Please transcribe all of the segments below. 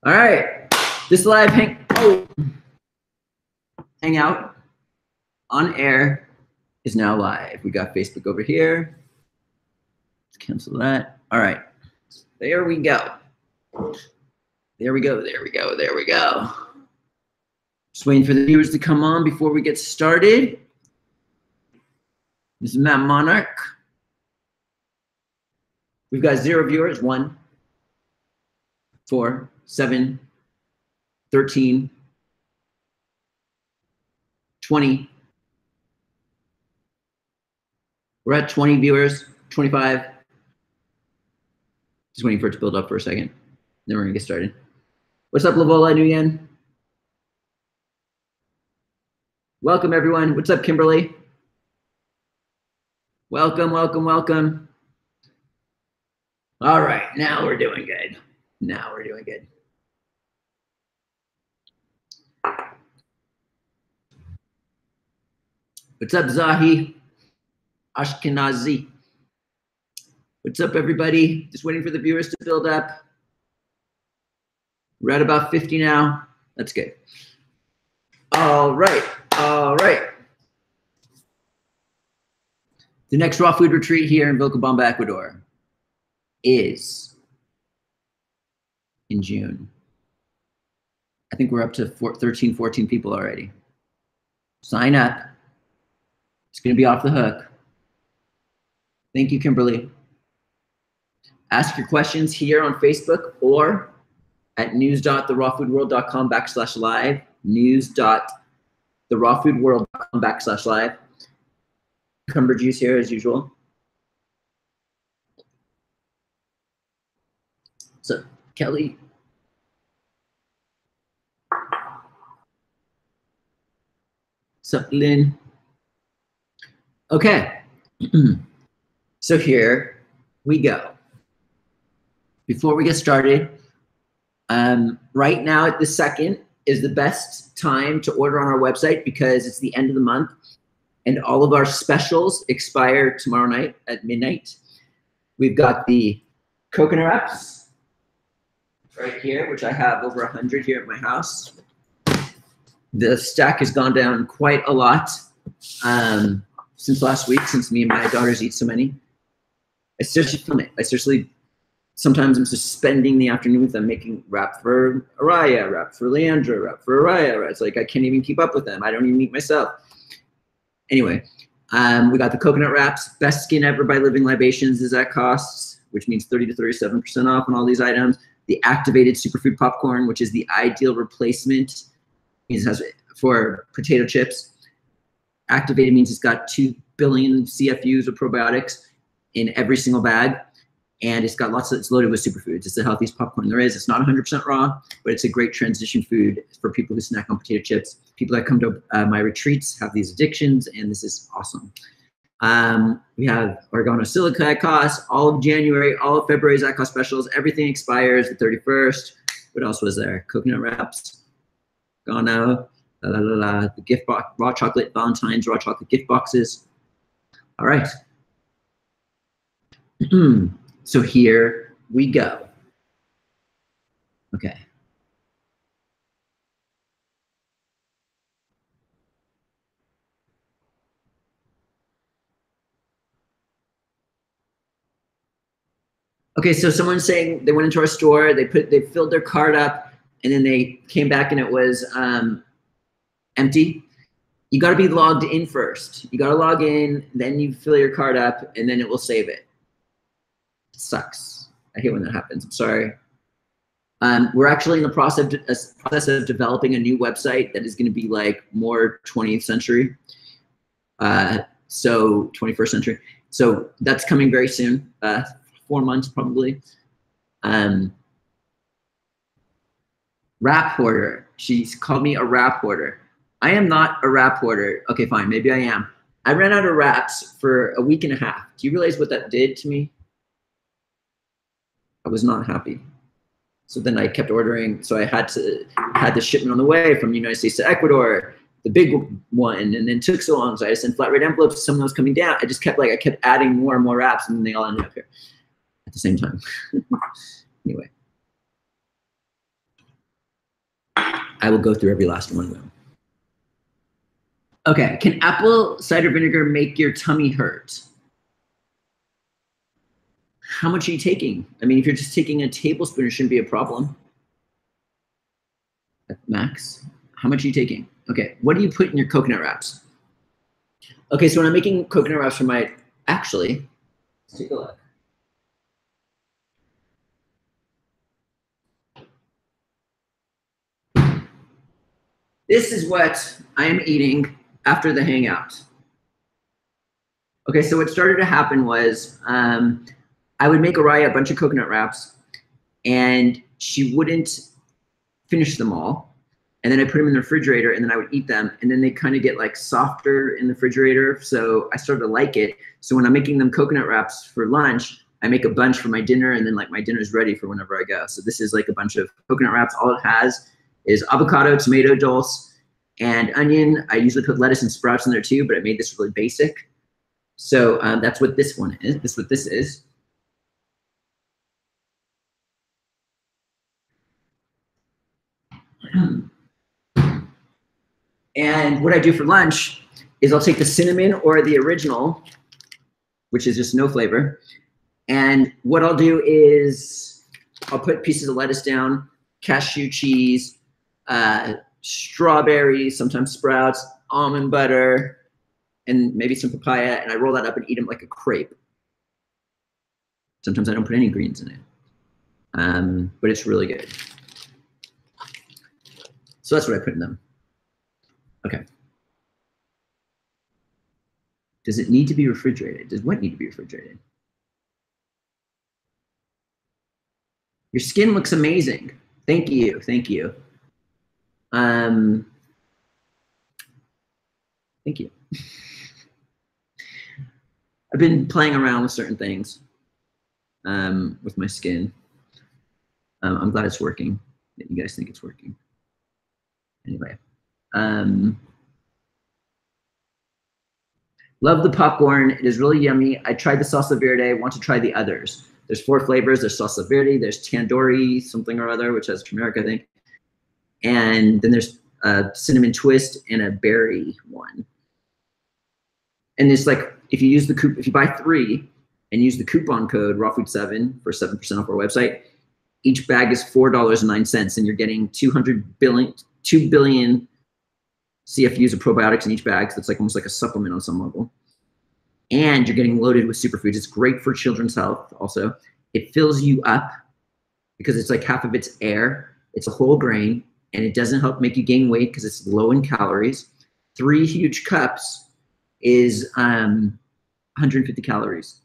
All right, this live hangout on air is now live. We got Facebook over here. Let's cancel that. All right, there we go. There we go, there we go, there we go. Just waiting for the viewers to come on before we get started. This is Matt Monarch. We've got 0 viewers, 1, 4, 7, 13, 20. We're at 20 viewers, 25. Just waiting for it to build up for a second. Then we're gonna get started. What's up, Lavola Nguyen? Welcome, everyone. What's up, Kimberly? Welcome, welcome, welcome. All right, now we're doing good. Now we're doing good. What's up, Zahi? Ashkenazi. What's up, everybody? Just waiting for the viewers to build up. We're at about 50 now. That's good. All right, all right. The next raw food retreat here in Vilcabamba, Ecuador is in June. I think we're up to 13, 14 people already. Sign up. It's going to be off the hook. Thank you, Kimberly. Ask your questions here on Facebook or at news.therawfoodworld.com/live, news.therawfoodworld.com/live. Cucumber juice here as usual. So, Kelly. What's up, Lynn? Okay. So here we go. Before we get started, right now at this second is the best time to order on our website because it's the end of the month and all of our specials expire tomorrow night at midnight. We've got the coconut wraps right here, which I have over 100 here at my house. The stack has gone down quite a lot since last week, since me and my daughters eat so many. I seriously film it. Sometimes I'm just spending the afternoon with them making wrap for Araya, wrap for Leandra, wrap for Araya. It's like I can't even keep up with them. I don't even eat myself. Anyway, we got the coconut wraps. Best Skin Ever by Living Libations is at costs, which means 30 to 37% off on all these items. The activated superfood popcorn, which is the ideal replacement for potato chips. Activated means it's got 2 billion CFUs of probiotics in every single bag. And it's got it's loaded with superfoods. It's the healthiest popcorn there is. It's not 100% raw, but it's a great transition food for people who snack on potato chips. People that come to my retreats have these addictions, and this is awesome. We have organosilica at cost, all of January, all of February's at cost specials. Everything expires the 31st. What else was there? Coconut wraps, gone out. The gift box, raw chocolate Valentine's, raw chocolate gift boxes. All right. So here we go. Okay. Okay, so someone's saying they went into our store, they filled their cart up, and then they came back and it was empty. You got to be logged in first. You got to log in, then you fill your cart up, and then it will save it. It sucks. I hate when that happens. I'm sorry. We're actually in the process of developing a new website that is going to be like more 20th century. So 21st century. So that's coming very soon. 4 months probably. Wrap hoarder. She's called me a wrap hoarder. I am not a wrap hoarder. Okay, fine. Maybe I am. I ran out of wraps for a week and a half. Do you realize what that did to me? I was not happy. So then I kept ordering. So I had the shipment on the way from the United States to Ecuador, the big one, and then took so long. So I sent flat rate envelopes. Some of those coming down. I kept adding more and more wraps, and then they all ended up here at the same time. Anyway. I will go through every last one of them. Okay, can apple cider vinegar make your tummy hurt? How much are you taking? I mean, if you're just taking a tablespoon, it shouldn't be a problem. Max, how much are you taking? Okay, what do you put in your coconut wraps? Okay, so when I'm making coconut wraps for my, actually, let's take a look. This is what I am eating after the hangout. Okay, so what started to happen was I would make Araya a bunch of coconut wraps, and she wouldn't finish them all. And then I put them in the refrigerator, and then I would eat them, and then they kind of get like softer in the refrigerator. So I started to like it. So when I'm making them coconut wraps for lunch, I make a bunch for my dinner, and then like my dinner is ready for whenever I go. So this is like a bunch of coconut wraps. All it has is avocado, tomato, dulse, and onion. I usually put lettuce and sprouts in there too, but I made this really basic. So that's what this one is. This is what this is. And what I do for lunch is I'll take the cinnamon or the original, which is just no flavor. And what I'll do is I'll put pieces of lettuce down, cashew cheese, strawberries, sometimes sprouts, almond butter, and maybe some papaya. And I roll that up and eat them like a crepe. Sometimes I don't put any greens in it, but it's really good. So that's what I put in them. Okay. Does it need to be refrigerated? Does what need to be refrigerated? Your skin looks amazing. Thank you. Thank you. Thank you. I've been playing around with certain things with my skin. I'm glad it's working. You guys think it's working. Anyway. Love the popcorn. It is really yummy. I tried the salsa verde. Want to try the others. There's 4 flavors. There's salsa verde. There's tandoori something or other, which has turmeric, I think. And then there's a cinnamon twist and a berry one. And it's like if you use the if you buy 3 and use the coupon code rawfood7 for 7% off our website, each bag is $4.09, and you're getting 2 billion CFUs of probiotics in each bag. So it's like almost like a supplement on some level. And you're getting loaded with superfoods. It's great for children's health also. It fills you up because it's like half of it's air. It's a whole grain, and it doesn't help make you gain weight because it's low in calories. 3 huge cups is 150 calories.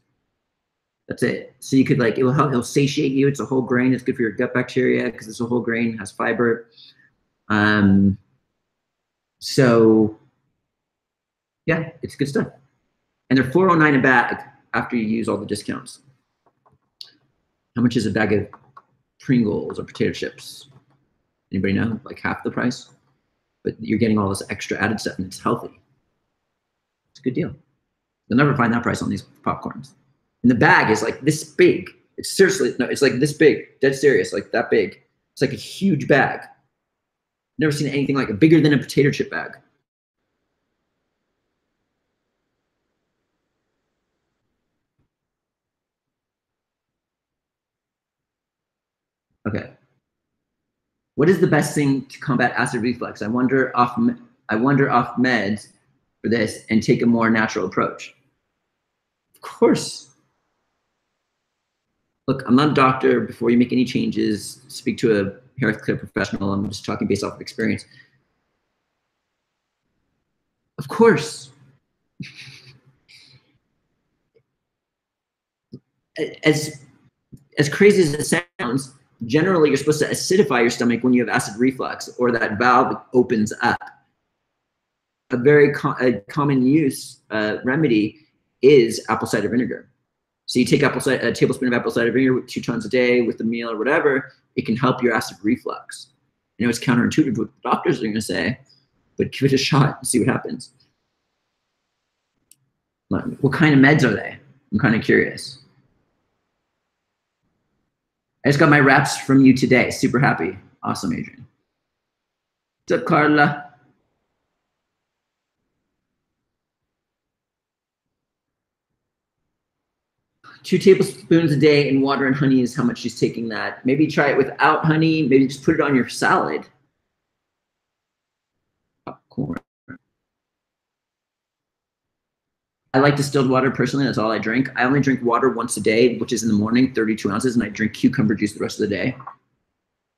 That's it. So you could like, it'll satiate you. It's a whole grain. It's good for your gut bacteria because it's a whole grain, it has fiber. So yeah, it's good stuff. And they're $4.09 a bag after you use all the discounts. How much is a bag of Pringles or potato chips? Anybody know? Like half the price? But you're getting all this extra added stuff, and it's healthy. It's a good deal. You'll never find that price on these popcorns. And the bag is like this big. It's seriously, no, it's like this big. Dead serious, like that big. It's like a huge bag. Never seen anything like it, bigger than a potato chip bag. Okay. What is the best thing to combat acid reflux? I wonder off meds for this and take a more natural approach. Of course. Look, I'm not a doctor. Before you make any changes, speak to a healthcare professional. I'm just talking based off of experience. Of course. As crazy as it sounds, generally you're supposed to acidify your stomach when you have acid reflux, or that valve opens up. A very common use remedy is apple cider vinegar. So you take a tablespoon of apple cider vinegar 2 times a day with the meal or whatever, it can help your acid reflux. I know it's counterintuitive to what the doctors are going to say, but give it a shot and see what happens. What kind of meds are they? I'm kind of curious. I just got my wraps from you today. Super happy. Awesome, Adrian. What's up, Carla? Two tablespoons a day in water and honey is how much she's taking that. Maybe try it without honey. Maybe just put it on your salad. Popcorn. I like distilled water personally. That's all I drink. I only drink water once a day, which is in the morning, 32 ounces, and I drink cucumber juice the rest of the day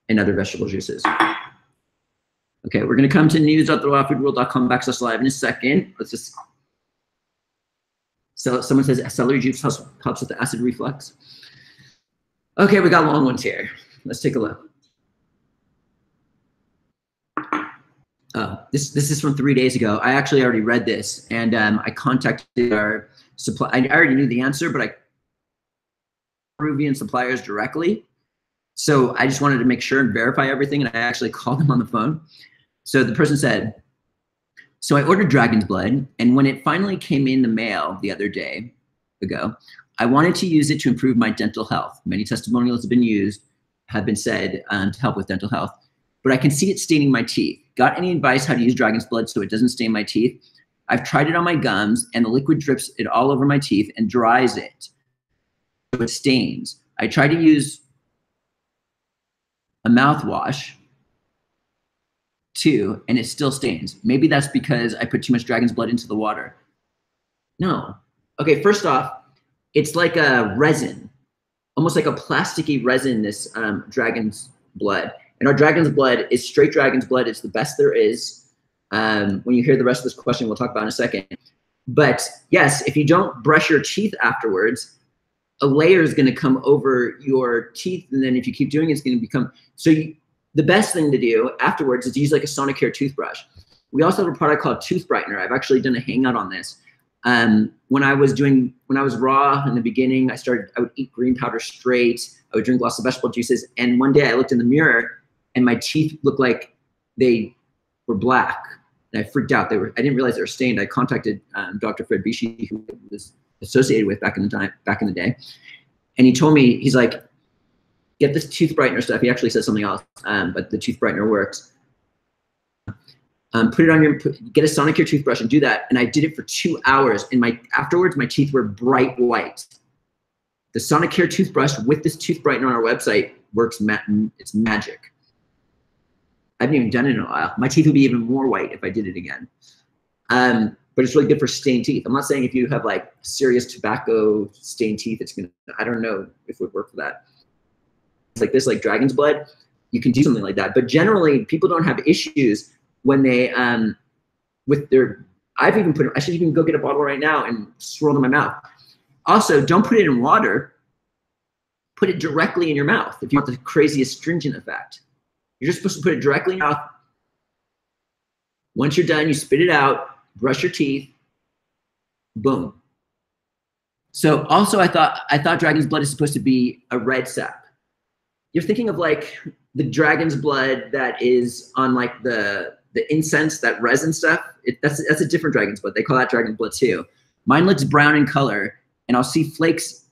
and other vegetable juices. Okay, we're going to come to news.thewildfoodworld.com/live in a second. Let's just. So someone says celery juice helps with the acid reflux. Okay, we got long ones here. Let's take a look. Oh, this is from 3 days ago. I actually already read this, and I contacted our supply. I already knew the answer, but I Peruvian suppliers directly. So I just wanted to make sure and verify everything, and I actually called them on the phone. So the person said, so I ordered dragon's blood, and when it finally came in the mail the other day ago, I wanted to use it to improve my dental health. Many testimonials have been said to help with dental health, but I can see it staining my teeth. Got any advice how to use dragon's blood so it doesn't stain my teeth? I've tried it on my gums, and the liquid drips it all over my teeth and dries it, so it stains. I tried to use a mouthwash too, and it still stains. Maybe that's because I put too much dragon's blood into the water. No. Okay, first off, it's like a resin, almost like a plasticky resin, this dragon's blood. And our dragon's blood is straight dragon's blood. It's the best there is. When you hear the rest of this question, we'll talk about in a second. But yes, if you don't brush your teeth afterwards, a layer is going to come over your teeth. And then if you keep doing it, it's going to become, the best thing to do afterwards is to use like a Sonicare toothbrush. We also have a product called Tooth Brightener. I've actually done a Hangout on this. When I was raw in the beginning, I would eat green powder straight. I would drink lots of vegetable juices. And one day I looked in the mirror and my teeth looked like they were black. And I freaked out. I didn't realize they were stained. I contacted Dr. Fred Bishi, who was associated with back in the day. And he told me, he's like, get this tooth brightener stuff. He actually said something else, but the tooth brightener works. Put it on get a Sonicare toothbrush and do that. And I did it for 2 hours. And afterwards, my teeth were bright white. The Sonicare toothbrush with this tooth brightener on our website works. It's magic. I haven't even done it in a while. My teeth would be even more white if I did it again. But it's really good for stained teeth. I'm not saying if you have like serious tobacco stained teeth, I don't know if it would work for that. It's like this, like dragon's blood, you can do something like that. But generally, people don't have issues when they, I should even go get a bottle right now and swirl it in my mouth. Also, don't put it in water. Put it directly in your mouth if you want the crazy astringent effect. You're just supposed to put it directly in your mouth. Once you're done, you spit it out, brush your teeth, boom. So also I thought dragon's blood is supposed to be a red sap. You're thinking of like the dragon's blood that is on like the incense, that resin stuff. That's a different dragon's blood. They call that dragon's blood too. Mine looks brown in color, and I'll see flakes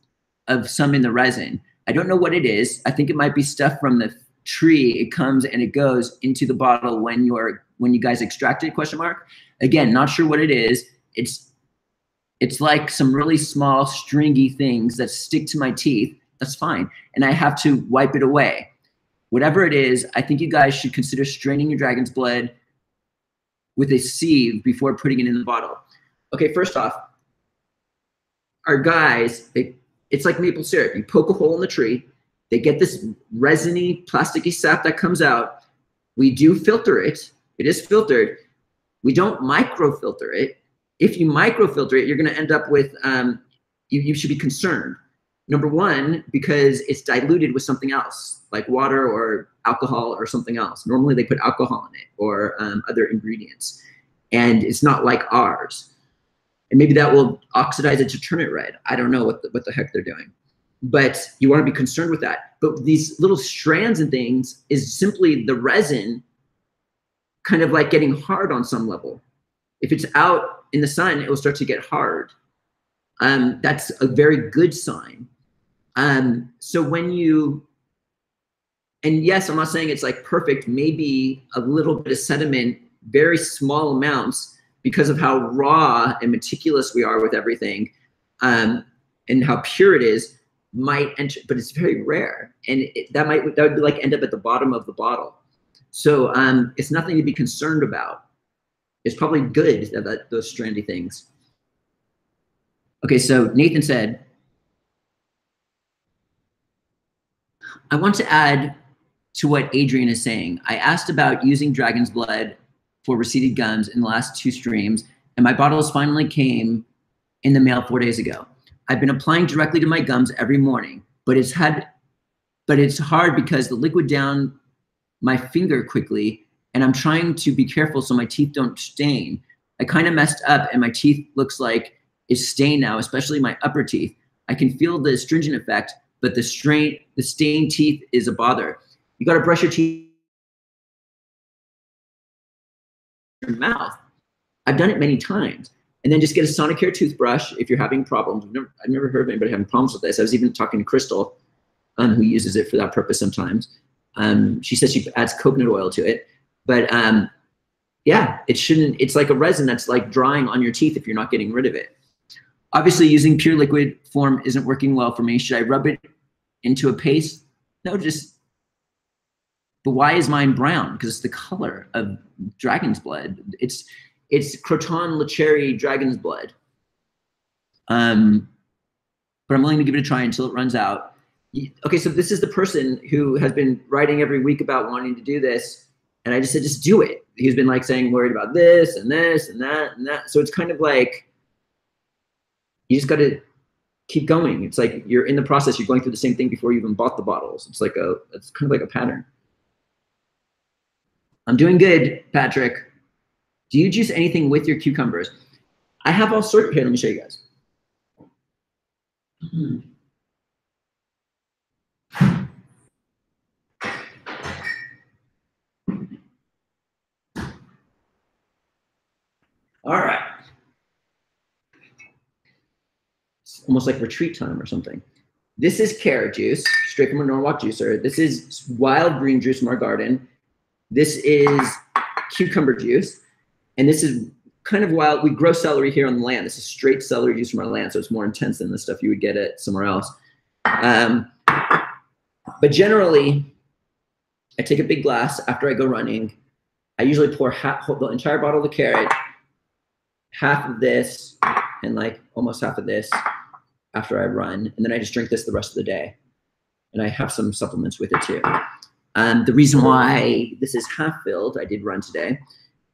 of some in the resin. I don't know what it is. I think it might be stuff from the tree. It comes and it goes into the bottle when you guys extract it, ? Again, not sure what it is. It's like some really small stringy things that stick to my teeth. That's fine. And I have to wipe it away. Whatever it is, I think you guys should consider straining your dragon's blood with a sieve before putting it in the bottle. Okay, first off, our guys, it's like maple syrup. You poke a hole in the tree. They get this resiny, plasticky sap that comes out. We do filter it. It is filtered. We don't microfilter it. If you microfilter it, you're going to end up with, you should be concerned. Number one, because it's diluted with something else, like water or alcohol or something else. Normally they put alcohol in it or other ingredients. And it's not like ours. And maybe that will oxidize it to turn it red. I don't know what the heck they're doing. But you want to be concerned with that. But these little strands and things is simply the resin kind of like getting hard on some level. If it's out in the sun, it will start to get hard. That's a very good sign. So when you, And yes, I'm not saying it's like perfect, maybe a little bit of sediment, very small amounts, because of how raw and meticulous we are with everything, and how pure it is, might enter, but it's very rare. And that would be like end up at the bottom of the bottle. So it's nothing to be concerned about. It's probably good that those strandy things. Okay, so Nathan said, I want to add to what Adrian is saying. I asked about using dragon's blood for receded gums in the last 2 streams, and my bottles finally came in the mail 4 days ago. I've been applying directly to my gums every morning, but it's hard because the liquid down my finger quickly, and I'm trying to be careful so my teeth don't stain. I kind of messed up and my teeth looks like it's stained now, especially my upper teeth. I can feel the astringent effect, but the stained teeth is a bother. You got to brush your teeth in your mouth. I've done it many times. And then just get a Sonicare toothbrush if you're having problems. I've never heard of anybody having problems with this. I was even talking to Crystal, who uses it for that purpose sometimes. She says she adds coconut oil to it. But yeah, it's like a resin that's like drying on your teeth if you're not getting rid of it. Obviously, using pure liquid form isn't working well for me. Should I rub it into a paste? No, but why is mine brown? Because it's the color of dragon's blood. It's Croton Lecheri dragon's blood. But I'm willing to give it a try until it runs out. Okay, so this is the person who has been writing every week about wanting to do this. And I just said, just do it. He's been like saying, worried about this and this and that and that. So it's kind of like, you just got to keep going. It's like you're in the process. You're going through the same thing before you even bought the bottles. It's kind of like a pattern. I'm doing good, Patrick. Do you juice anything with your cucumbers? I have all sorts. Here, let me show you guys. All right. It's almost like retreat time or something. This is carrot juice, straight from a Norwalk juicer. This is wild green juice from our garden. This is cucumber juice. And this is kind of wild. We grow celery here on the land. This is straight celery juice from our land, so it's more intense than the stuff you would get at somewhere else. But generally, I take a big glass after I go running. I usually pour the entire bottle of the carrot, half of this, and like almost half of this after I run. And then I just drink this the rest of the day. And I have some supplements with it too. The reason why this is half filled, I did run today,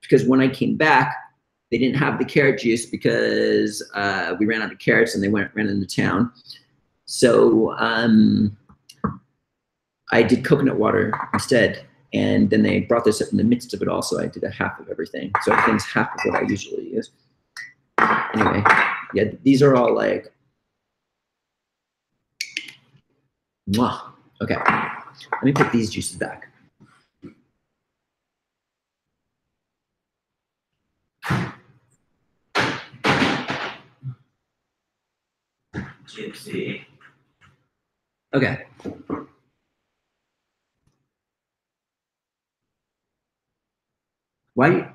because when I came back, they didn't have the carrot juice because we ran out of carrots and they ran into town. So I did coconut water instead. And then they brought this up in the midst of it all, so I did a half of everything. So everything's half of what I usually use. Anyway, yeah, these are all like, mwah. Okay, let me put these juices back. Gypsy. Okay. Why?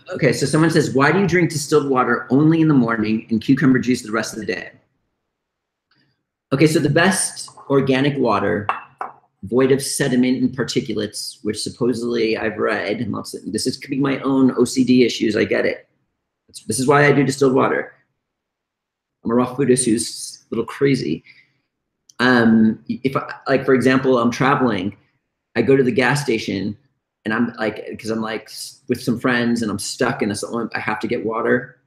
Okay, so someone says, why do you drink distilled water only in the morning and cucumber juice the rest of the day? Okay, so the best organic water, void of sediment and particulates, which supposedly I've read, and this could be my own OCD issues, I get it. This is why I do distilled water. I'm a raw foodist who's a little crazy. If like, for example, I'm traveling, I go to the gas station and I'm like, because I'm like with some friends and I'm stuck and I have to get water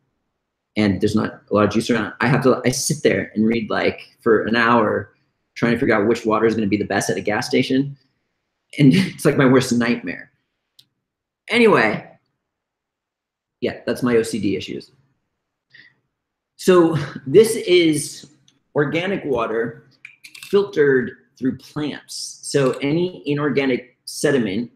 and there's not a lot of juice around. I sit there and read like for an hour trying to figure out which water is going to be the best at a gas station. And it's like my worst nightmare. Anyway, yeah, that's my OCD issues. So this is organic water filtered through plants. So any inorganic sediment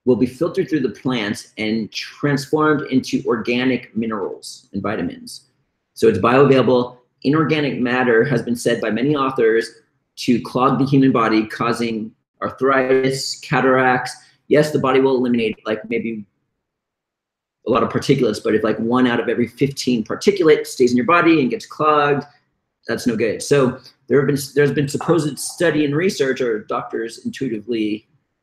will be filtered through the plants and transformed into organic minerals and vitamins. So it's bioavailable. Inorganic matter has been said by many authors to clog the human body, causing arthritis, cataracts. Yes, the body will eliminate like maybe a lot of particulates, but if like 1 out of every 15 particulate stays in your body and gets clogged, that's no good. So there's been supposed study and research, or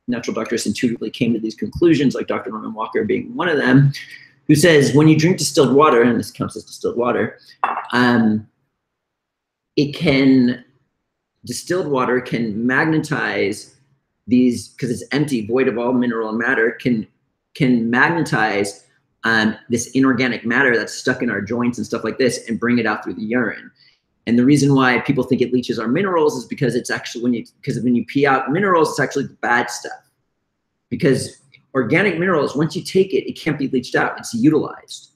natural doctors intuitively came to these conclusions, like Dr. Norman Walker being one of them, who says when you drink distilled water, and this counts as distilled water, distilled water can magnetize these, because it's empty, void of all mineral and matter, can magnetize this inorganic matter that's stuck in our joints and stuff like this and bring it out through the urine. And the reason why people think it leaches our minerals is because it's actually when you pee out minerals, it's actually the bad stuff. Because organic minerals, once you take it, it can't be leached out, it's utilized.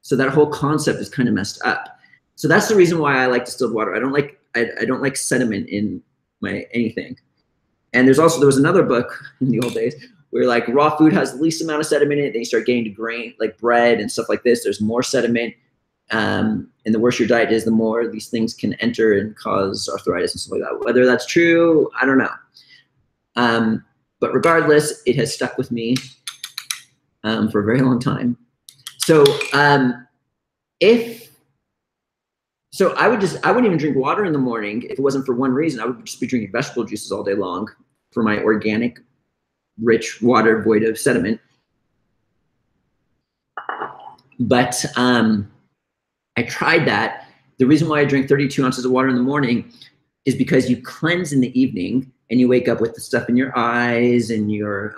So that whole concept is kind of messed up. So that's the reason why I like distilled water. I don't like sediment in my anything. And there was another book in the old days where like raw food has the least amount of sediment in it. Then you start getting to grain, like bread and stuff like this. There's more sediment. And the worse your diet is, the more these things can enter and cause arthritis and stuff like that. Whether that's true, I don't know. But regardless, it has stuck with me for a very long time. So I wouldn't even drink water in the morning if it wasn't for one reason. I would just be drinking vegetable juices all day long for my organic, rich water void of sediment. But I tried that. The reason why I drink 32 ounces of water in the morning is because you cleanse in the evening and you wake up with the stuff in your eyes and your,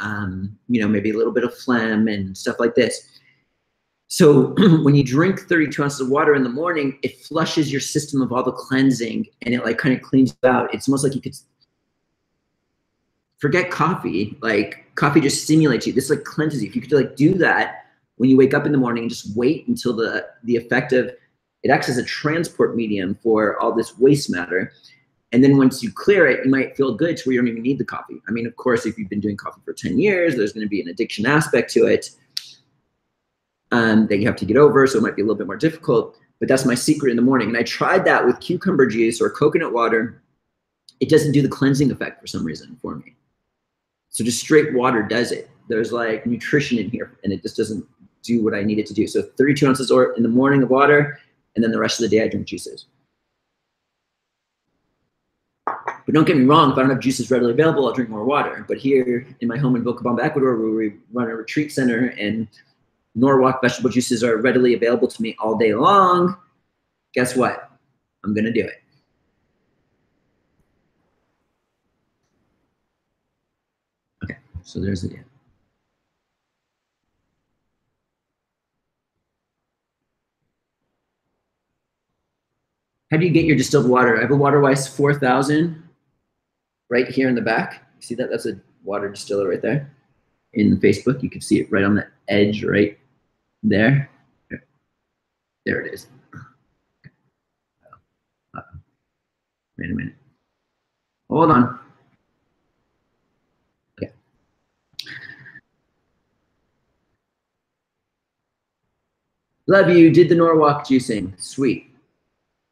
maybe a little bit of phlegm and stuff like this. So when you drink 32 ounces of water in the morning, it flushes your system of all the cleansing and it like kind of cleans you out. It's almost like you could forget coffee. Like coffee just stimulates you. This like cleanses you. If you could like do that when you wake up in the morning and just wait until the effect of it acts as a transport medium for all this waste matter. And then once you clear it, you might feel good to where you don't even need the coffee. I mean, of course, if you've been doing coffee for 10 years, there's going to be an addiction aspect to it that you have to get over. So it might be a little bit more difficult, but that's my secret in the morning. And I tried that with cucumber juice or coconut water. It doesn't do the cleansing effect for some reason for me. So just straight water does it. There's like nutrition in here and it just doesn't do what I need it to do. So 32 ounces in the morning of water, and then the rest of the day I drink juices. But don't get me wrong, if I don't have juices readily available, I'll drink more water. But here in my home in Vilcabamba, Ecuador, where we run a retreat center and Norwalk vegetable juices are readily available to me all day long, guess what? I'm gonna do it. Okay, so there's the deal. How do you get your distilled water? I have a Waterwise 4000 right here in the back. See that? That's a water distiller right there. In Facebook, you can see it right on the edge right there. There it is. Wait a minute. Hold on. Okay. Love you. Did the Norwalk juicing. Sweet.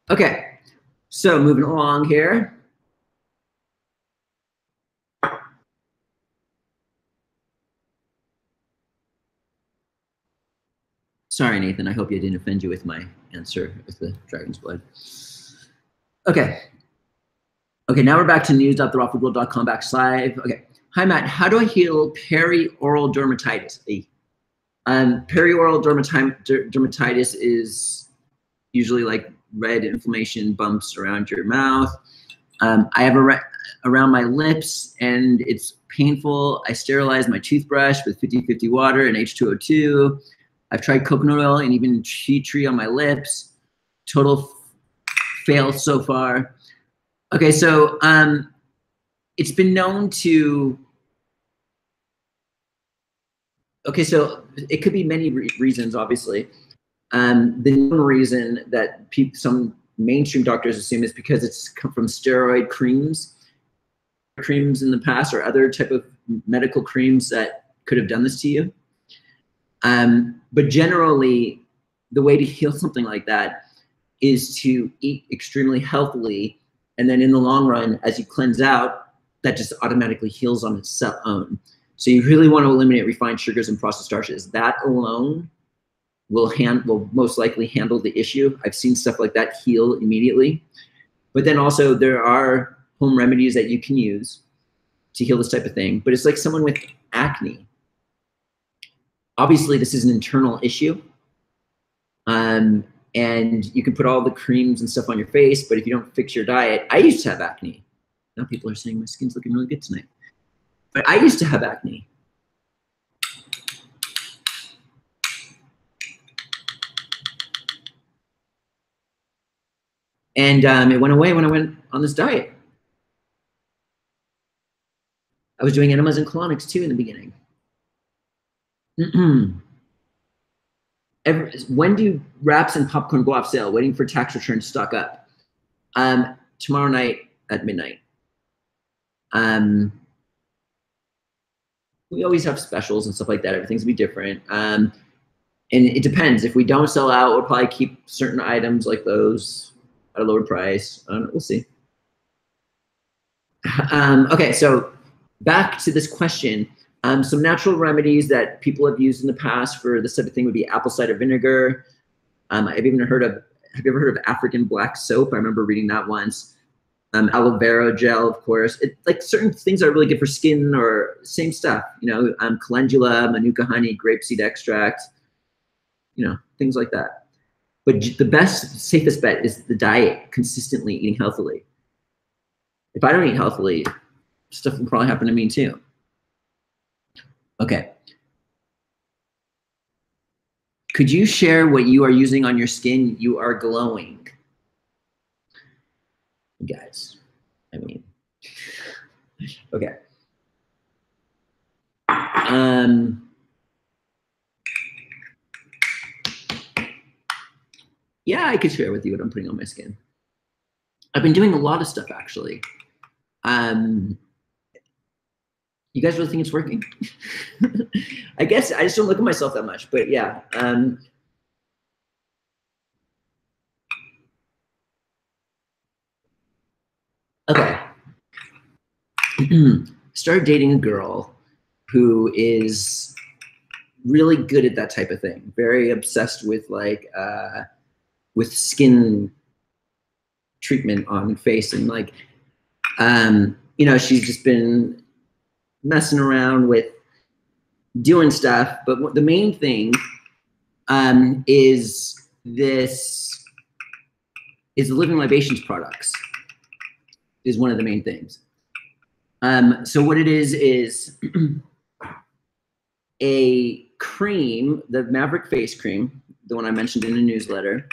Okay. So moving along here. Sorry, Nathan. I hope I didn't offend you with my answer with the dragon's blood. Okay. Okay, now we're back to news.therawfoodworld.com/live. Okay. Hi, Matt. How do I heal perioral dermatitis? Perioral dermatitis is usually like red inflammation bumps around your mouth. I have around my lips and it's painful. I sterilize my toothbrush with 50/50 water and H2O2. I've tried coconut oil and even tea tree on my lips. Total fail so far. Okay, so it's been known to, okay, so it could be many reasons, obviously. The known reason that some mainstream doctors assume is because it's come from steroid creams in the past or other type of medical creams that could have done this to you. But generally, the way to heal something like that is to eat extremely healthily And then in the long run, as you cleanse out, that just automatically heals on its own. So you really want to eliminate refined sugars and processed starches. That alone will most likely handle the issue. I've seen stuff like that heal immediately. But then also there are home remedies that you can use to heal this type of thing. But it's like someone with acne. Obviously, this is an internal issue. And you can put all the creams and stuff on your face, but if you don't fix your diet, I used to have acne. Now people are saying my skin's looking really good tonight. But I used to have acne. And it went away when I went on this diet. I was doing enemas and colonics too in the beginning. When do wraps and popcorn go off sale? Waiting for tax return to stock up. Tomorrow night at midnight. We always have specials and stuff like that. Everything's gonna be different. And it depends. If we don't sell out, we'll probably keep certain items like those at a lower price. We'll see. Okay, so back to this question. Some natural remedies that people have used in the past for this type of thing would be apple cider vinegar. Have you ever heard of African black soap? I remember reading that once. Aloe vera gel, of course. Like certain things are really good for skin or same stuff, you know, calendula, manuka honey, grapeseed extract, you know, things like that. But the best, safest bet is the diet, consistently eating healthily. If I don't eat healthily, stuff will probably happen to me too. Okay. Could you share what you are using on your skin? You are glowing. Guys, I mean, okay. Yeah, I could share with you what I'm putting on my skin. I've been doing a lot of stuff actually. You guys really think it's working? I guess I just don't look at myself that much, but yeah. Okay. Started dating a girl who is really good at that type of thing. Very obsessed with like with skin treatment on face and like you know, she's just been messing around with doing stuff, but the main thing is the Living Libations products is one of the main things. So what it is a cream, the Maverick face cream, the one I mentioned in the newsletter.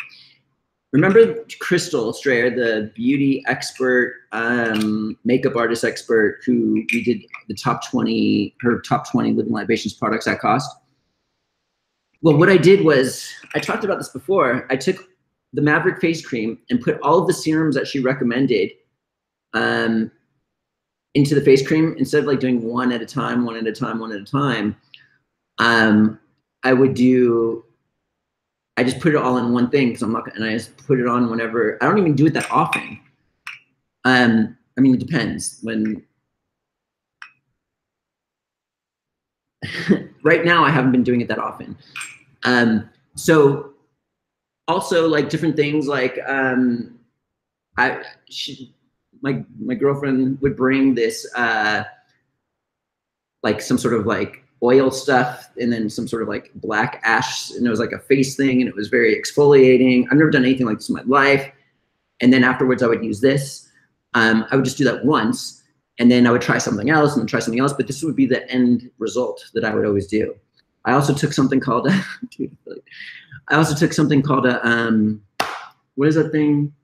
Remember Crystal Strayer, the beauty expert, makeup artist expert, who we did the top 20, her top 20 Living Libations products at cost? Well, what I did was, I talked about this before, I took the Maverick face cream and put all of the serums that she recommended into the face cream. Instead of like doing one at a time, I just put it all in one thing because and I just put it on whenever. I don't even do it that often. I mean, it depends. When right now, I haven't been doing it that often. So also like different things like my girlfriend would bring this like some sort of like oil stuff and then some sort of like black ash, and it was like a face thing and it was very exfoliating. I've never done anything like this in my life. And then afterwards I would use this. I would just do that once and then I would try something else and then try something else, but this would be the end result that I would always do. I also took something called dude, I also took something called a what is that thing?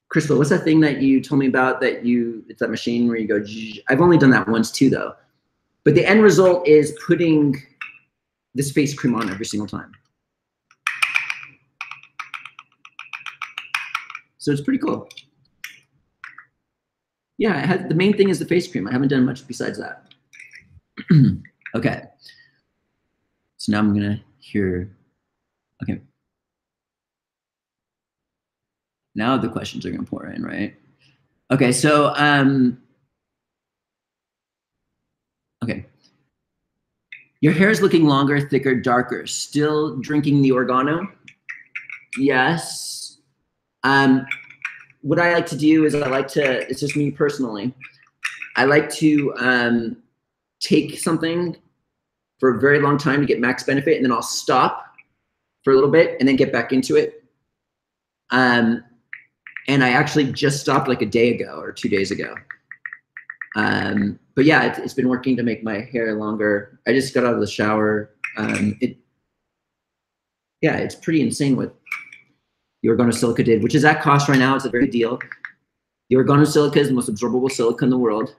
Crystal, what's that thing that you told me about it's that machine where you go, I've only done that once too though. But the end result is putting this face cream on every single time. So it's pretty cool. Yeah, the main thing is the face cream. I haven't done much besides that. Okay. So now I'm gonna hear, okay. Now the questions are gonna pour in, right? Okay, so okay. Your hair is looking longer, thicker, darker. Still drinking the Organo? Yes. What I like to do is I like to, it's just me personally, I like to take something for a very long time to get max benefit, and then I'll stop for a little bit and then get back into it. And I actually just stopped like a day ago or 2 days ago. But yeah, it's been working to make my hair longer. I just got out of the shower. Yeah, it's pretty insane what the organosilica did, which is at cost right now. It's a very good deal. The organosilica is the most absorbable silica in the world.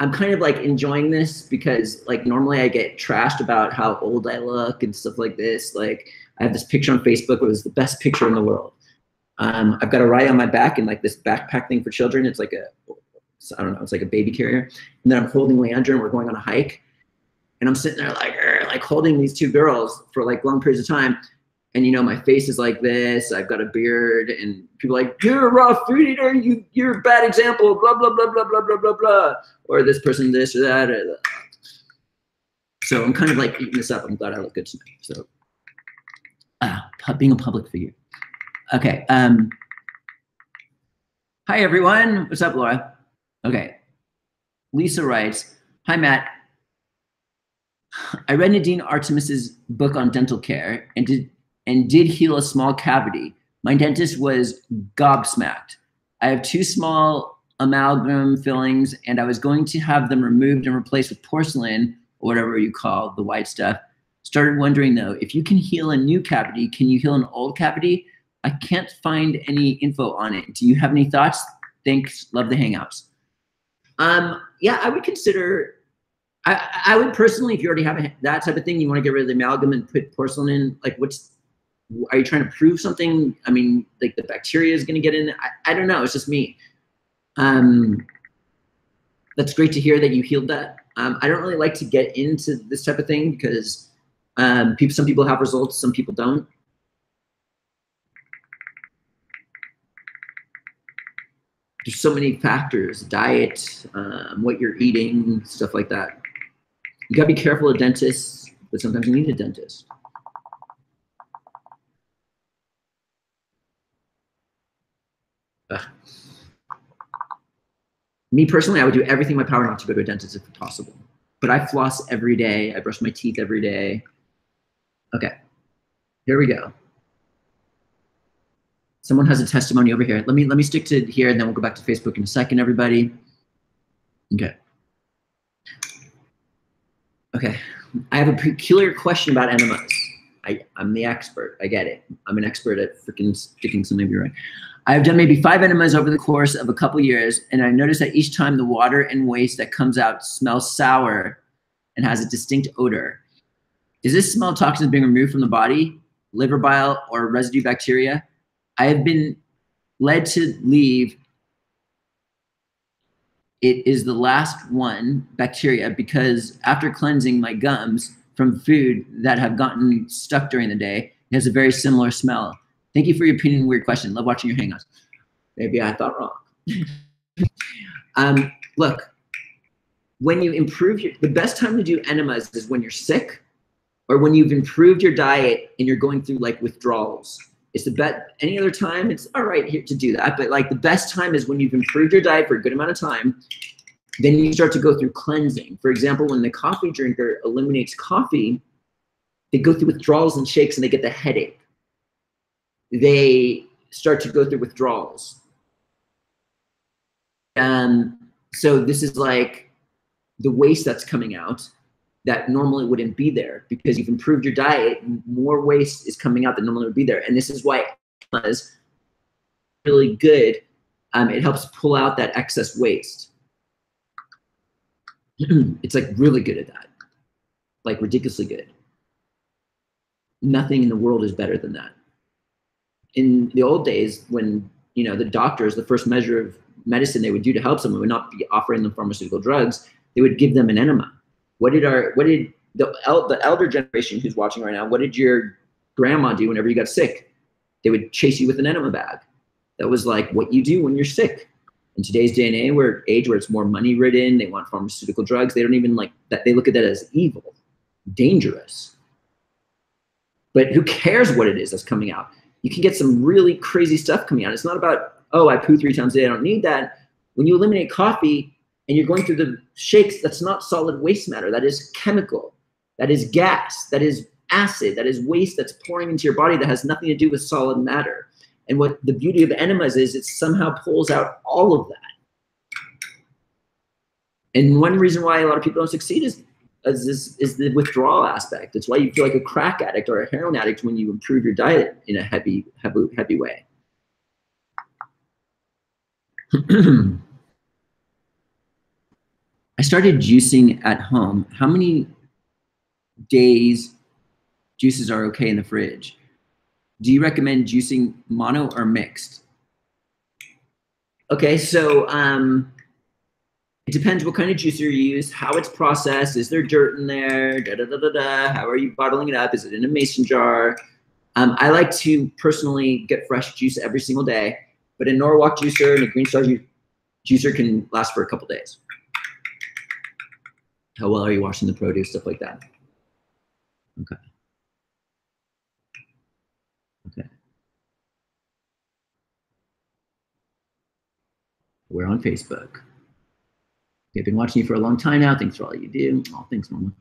I'm kind of like enjoying this because like normally I get trashed about how old I look and stuff like this. Like I have this picture on Facebook. It was the best picture in the world. I've got a ride on my back and like this backpack thing for children. It's like I don't know, it's like a baby carrier. And then I'm holding Leandra and we're going on a hike. And I'm sitting there like holding these two girls for like long periods of time. And you know, my face is like this, I've got a beard, and people are like, you're a raw food eater, you're a bad example, blah, blah, blah, blah, blah, blah, blah, blah. Or this person, this or that. So I'm kind of like eating this up. I'm glad I look good tonight. So being a public figure. Okay. Hi everyone. What's up, Laura? Okay. Lisa writes, hi Matt. I read Nadine Artemis's book on dental care and did heal a small cavity. My dentist was gobsmacked. I have 2 small amalgam fillings and I was going to have them removed and replaced with porcelain or whatever you call the white stuff. Started wondering though, if you can heal a new cavity, can you heal an old cavity? I can't find any info on it. Do you have any thoughts? Thanks, love the Hangouts. Yeah, I would consider, I would personally, if you already have that type of thing, you want to get rid of the amalgam and put porcelain in, like are you trying to prove something? I mean, like the bacteria is going to get in. I don't know. It's just me. That's great to hear that you healed that. I don't really like to get into this type of thing because some people have results, some people don't. There's so many factors, diet, what you're eating, stuff like that. You gotta be careful of dentists, but sometimes you need a dentist. Me personally, I would do everything in my power not to go to a dentist if possible. But I floss every day. I brush my teeth every day. Okay, here we go. Someone has a testimony over here. Let me stick to here, and then we'll go back to Facebook in a second, everybody. Okay. Okay, I have a peculiar question about enemas. I'm the expert, I get it. I'm an expert at freaking sticking some of you right. I've done maybe 5 enemas over the course of a couple years, and I noticed that each time the water and waste that comes out smells sour and has a distinct odor. Is this smell toxins being removed from the body, liver bile, or residue bacteria? I have been led to leave it is the last one, bacteria, because after cleansing my gums from food that have gotten stuck during the day, it has a very similar smell. Thank you for your opinion. Weird question. Love watching your Hangouts. Maybe I thought wrong. Look, when you improve the best time to do enemas is when you're sick or when you've improved your diet and you're going through like withdrawals. It's the best. Any other time, it's all right here to do that. But like the best time is when you've improved your diet for a good amount of time. Then you start to go through cleansing. For example, when the coffee drinker eliminates coffee, they go through withdrawals and shakes and they get the headache. They start to go through withdrawals. So this is like the waste that's coming out that normally wouldn't be there because you've improved your diet, more waste is coming out that normally would be there. And this is why enemas really good. It helps pull out that excess waste. It's like really good at that, like ridiculously good. Nothing in the world is better than that. In the old days, when the doctors, the first measure of medicine they would do to help someone would not be offering them pharmaceutical drugs. They would give them an enema. What did the elder generation who's watching right now? What did your grandma do whenever you got sick? They would chase you with an enema bag. That was like what you do when you're sick. In today's day and age where it's more money ridden, they want pharmaceutical drugs. They don't even like that. They look at that as evil, dangerous. But who cares what it is that's coming out? You can get some really crazy stuff coming out. It's not about, oh, I poo 3 times a day, I don't need that. When you eliminate coffee and you're going through the shakes, that's not solid waste matter. That is chemical. That is gas. That is acid. That is waste that's pouring into your body that has nothing to do with solid matter. And what the beauty of enemas is, it somehow pulls out all of that. And one reason why a lot of people don't succeed is the withdrawal aspect. It's why you feel like a crack addict or a heroin addict when you improve your diet in a heavy way. I started juicing at home. How many days juices are okay in the fridge? Do you recommend juicing mono or mixed? Okay, so it depends what kind of juicer you use, how it's processed, is there dirt in there, how are you bottling it up, is it in a mason jar? I like to personally get fresh juice every single day, but a Norwalk juicer and a Green Star juicer can last for a couple days. How well are you washing the produce, stuff like that? Okay. Okay. We're on Facebook. I've been watching you for a long time now. Thanks for all you do. Oh, thanks, Mama.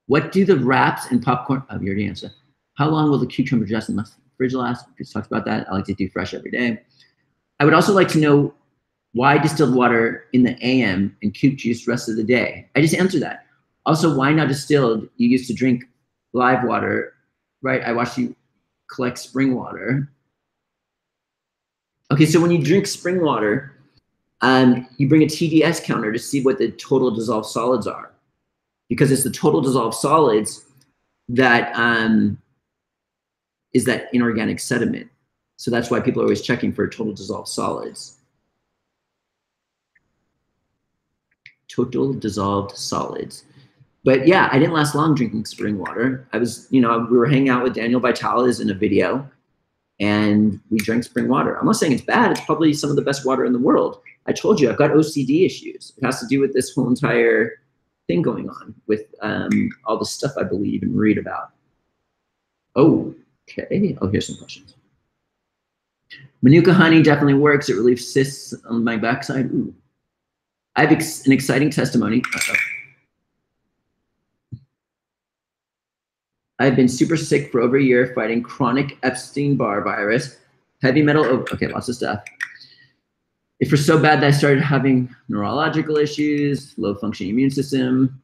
What do the wraps and popcorn? Oh, you already answered. How long will the cucumber just in the fridge last? We just talked about that. I like to do fresh every day. I would also like to know why distilled water in the AM and cuke juice the rest of the day. I just answered that. Also, why not distilled? You used to drink live water, right? I watched you collect spring water. Okay, so when you drink spring water, you bring a TDS counter to see what the total dissolved solids are, because it's the total dissolved solids that is that inorganic sediment. So that's why people are always checking for total dissolved solids. Total dissolved solids. But yeah, I didn't last long drinking spring water. I was, we were hanging out with Daniel Vitalis in a video, and we drank spring water. I'm not saying it's bad. It's probably some of the best water in the world. I told you, I've got OCD issues. It has to do with this whole entire thing going on with all the stuff I believe and read about. Oh, okay. Oh, here's some questions. Manuka honey definitely works. It relieves cysts on my backside. Ooh. I have an exciting testimony. I've been super sick for over a year fighting chronic Epstein-Barr virus, heavy metal, okay, lots of stuff. It was so bad that I started having neurological issues, low functioning immune system.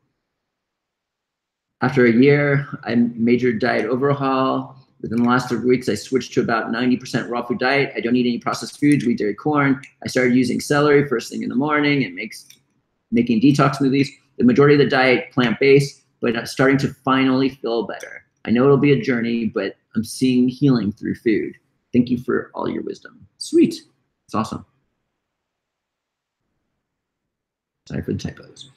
After a year, I majored diet overhaul. Within the last 3 weeks, I switched to about 90% raw food diet. I don't eat any processed foods, wheat, dairy, corn. I started using celery first thing in the morning and making detox smoothies. The majority of the diet plant-based, but I'm starting to finally feel better. I know it'll be a journey, but I'm seeing healing through food. Thank you for all your wisdom. Sweet. It's awesome. Sorry for the typos.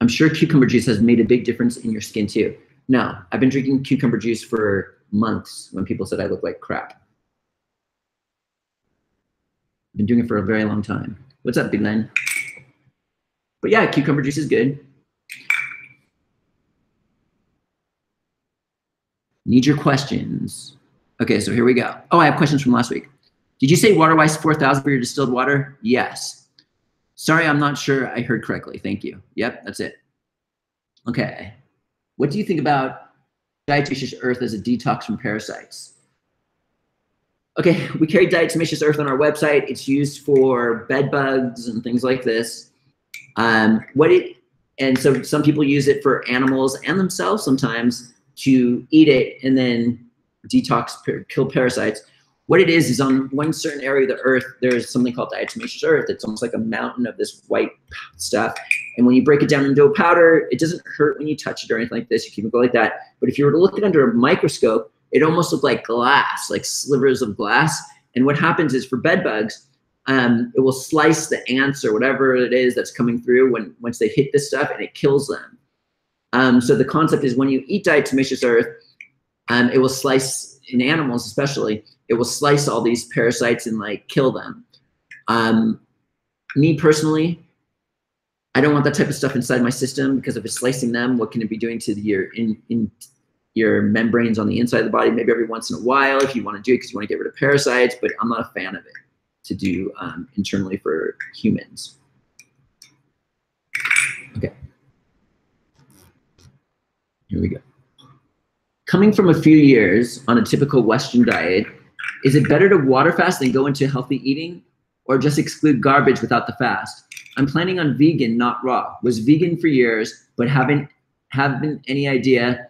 I'm sure cucumber juice has made a big difference in your skin too. No, I've been drinking cucumber juice for months when people said I look like crap. I've been doing it for a very long time. What's up, Big Len? But yeah, cucumber juice is good. Need your questions. Okay, so here we go. Oh, I have questions from last week. Did you say water-wise 4,000 for your distilled water? Yes. Sorry, I'm not sure I heard correctly. Thank you. Yep, that's it. Okay. What do you think about diatomaceous earth as a detox from parasites? Okay, we carry diatomaceous earth on our website. It's used for bed bugs and things like this. And so some people use it for animals and themselves sometimes to eat it and then detox, kill parasites. What it is on one certain area of the earth, there's something called diatomaceous earth. It's almost like a mountain of this white stuff. And when you break it down into a powder, it doesn't hurt when you touch it or anything like this. You can go like that. But if you were to look at it under a microscope, it almost looked like glass, like slivers of glass. And what happens is for bed bugs, it will slice the ants or whatever it is that's coming through once they hit this stuff, and it kills them. So the concept is when you eat diatomaceous earth, It will slice, in animals especially, it will slice all these parasites and like kill them. Me personally, I don't want that type of stuff inside my system, because if it's slicing them, what can it be doing to your membranes on the inside of the body? Maybe every once in a while, if you want to do it because you want to get rid of parasites, but I'm not a fan of it to do internally for humans. Okay. Here we go. Coming from a few years on a typical Western diet, is it better to water fast than go into healthy eating, or just exclude garbage without the fast? I'm planning on vegan, not raw. Was vegan for years, but haven't any idea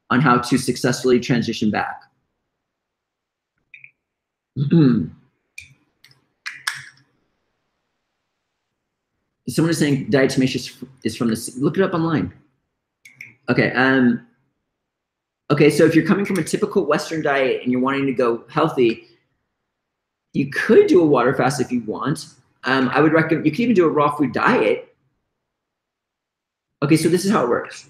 on how to successfully transition back. Someone is saying diatomaceous is from the, look it up online. Okay, okay, so if you're coming from a typical Western diet and you're wanting to go healthy, you could do a water fast if you want. I would recommend, you could even do a raw food diet. Okay, so this is how it works.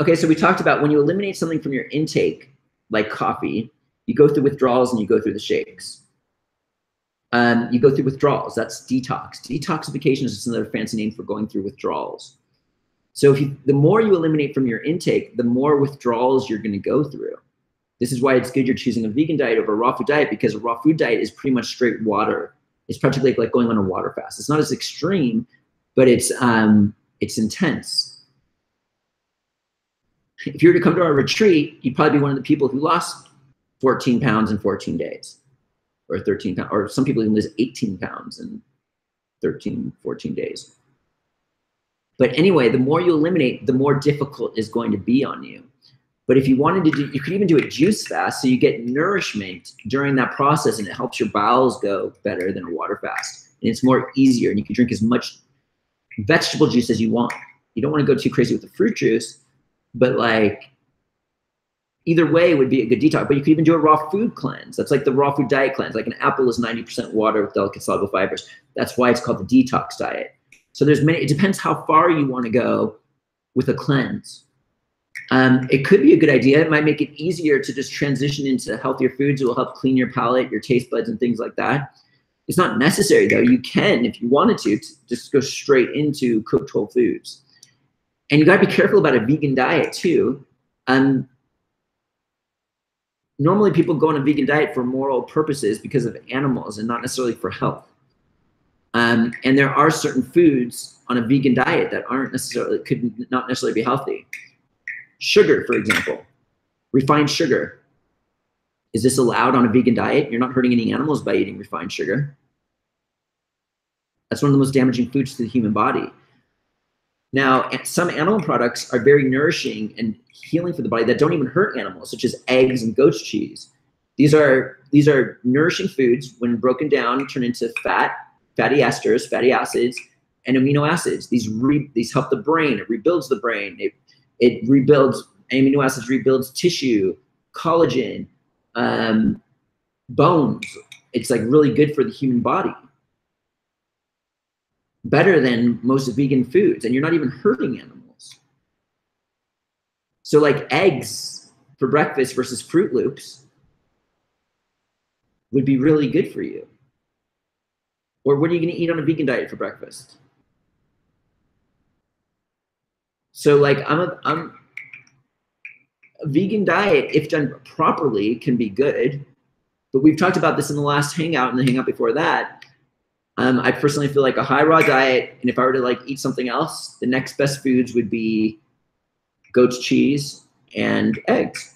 Okay, so we talked about when you eliminate something from your intake, like coffee, you go through withdrawals and you go through the shakes. You go through withdrawals, that's detox. Detoxification is just another fancy name for going through withdrawals. So the more you eliminate from your intake, the more withdrawals you're gonna go through. This is why it's good you're choosing a vegan diet over a raw food diet, because a raw food diet is pretty much straight water. It's practically like going on a water fast. It's not as extreme, but it's intense. If you were to come to our retreat, you'd probably be one of the people who lost 14 pounds in 14 days, or 13 pounds, or some people even lose 18 pounds in 13, 14 days. But anyway, the more you eliminate, the more difficult it's going to be on you. But if you wanted to do, you could even do a juice fast, so you get nourishment during that process, and it helps your bowels go better than a water fast. And it's more easier, and you can drink as much vegetable juice as you want. You don't want to go too crazy with the fruit juice, but like either way would be a good detox. But you could even do a raw food cleanse. That's like the raw food diet cleanse. Like an apple is 90% water with delicate soluble fibers. That's why it's called the detox diet. So there's many, it depends how far you want to go with a cleanse. It could be a good idea. It might make it easier to just transition into healthier foods. It will help clean your palate, your taste buds, and things like that. It's not necessary though. You can, if you wanted to just go straight into cooked whole foods. And you gotta be careful about a vegan diet too. Normally people go on a vegan diet for moral purposes because of animals and not necessarily for health. And there are certain foods on a vegan diet that could not necessarily be healthy. Sugar, for example, refined sugar. Is this allowed on a vegan diet? You're not hurting any animals by eating refined sugar. That's one of the most damaging foods to the human body. Now, some animal products are very nourishing and healing for the body that don't even hurt animals, such as eggs and goat's cheese. These are nourishing foods. When broken down, turn into fat, fatty esters, fatty acids, and amino acids. These help the brain. It rebuilds the brain. It rebuilds, amino acids rebuilds tissue, collagen, bones. It's like really good for the human body. Better than most vegan foods, and you're not even hurting animals. So like eggs for breakfast versus Fruit Loops would be really good for you. Or what are you gonna eat on a vegan diet for breakfast? So like a vegan diet, if done properly, can be good. But we've talked about this in the last Hangout and the Hangout before that. I personally feel like a high raw diet, and if I were to like eat something else, the next best foods would be goat's cheese and eggs.